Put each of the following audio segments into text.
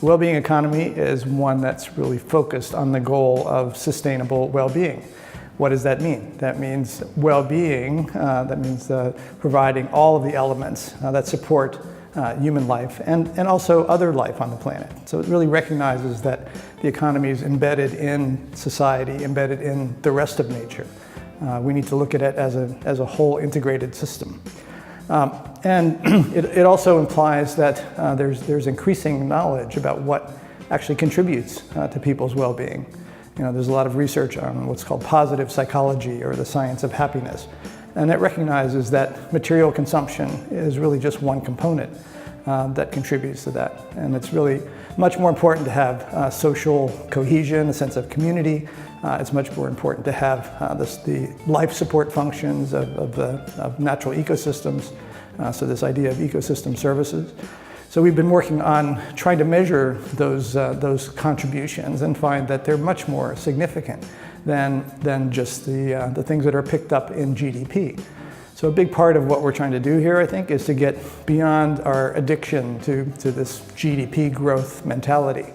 Wellbeing economy is one that's really focused on the goal of sustainable well-being. What does that mean? That means well-being, that means providing all of the elements that support human life and also other life on the planet. So it really recognizes that the economy is embedded in society, embedded in the rest of nature. We need to look at it as a whole integrated system. And it also implies that there's increasing knowledge about what actually contributes to people's well-being. There's a lot of research on what's called positive psychology, or the science of happiness. And it recognizes that material consumption is really just one component that contributes to that. And it's really much more important to have social cohesion, a sense of community. It's much more important to have the life support functions of natural ecosystems. So this idea of ecosystem services. So we've been working on trying to measure those contributions and find that they're much more significant than just the things that are picked up in GDP. So a big part of what we're trying to do here, I think, is to get beyond our addiction to this GDP growth mentality,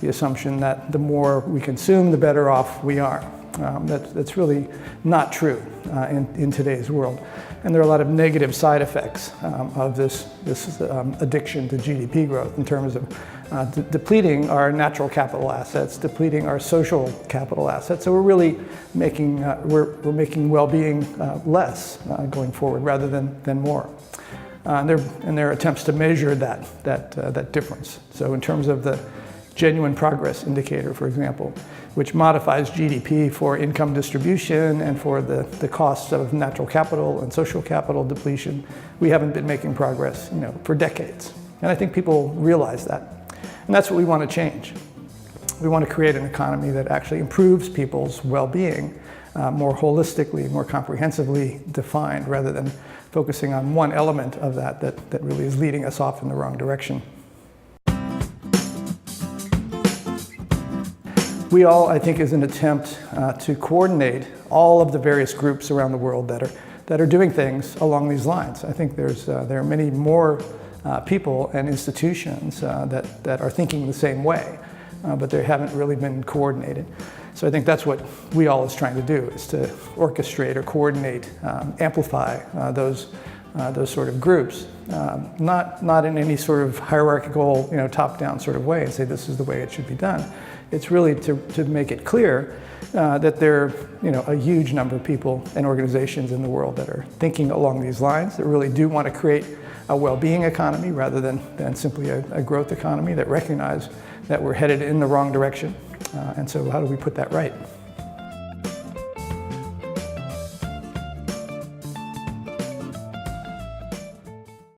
the assumption that the more we consume, the better off we are. That's really not true in today's world. And there are a lot of negative side effects of this addiction to GDP growth in terms of depleting our natural capital assets, depleting our social capital assets. So we're really making well-being less going forward rather than more. And there are attempts to measure that difference. So in terms of the genuine progress indicator, for example, which modifies GDP for income distribution and for the costs of natural capital and social capital depletion, we haven't been making progress, for decades. And I think people realize that. And that's what we want to change. We want to create an economy that actually improves people's well-being more holistically, more comprehensively defined, rather than focusing on one element of that really is leading us off in the wrong WEAll, I think, is an attempt to coordinate all of the various groups around the world that are doing things along these lines. I think there are many more people and institutions that are thinking the same way, but they haven't really been coordinated. So I think that's what WEAll is trying to do, is to orchestrate or coordinate, amplify those sort of groups, not in any sort of hierarchical, top-down sort of way and say this is the way it should be done. It's really to make it clear that there are a huge number of people and organizations in the world that are thinking along these lines, that really do want to create a well-being economy rather than simply a growth economy, that recognize that we're headed in the wrong direction. And so how do we put that right?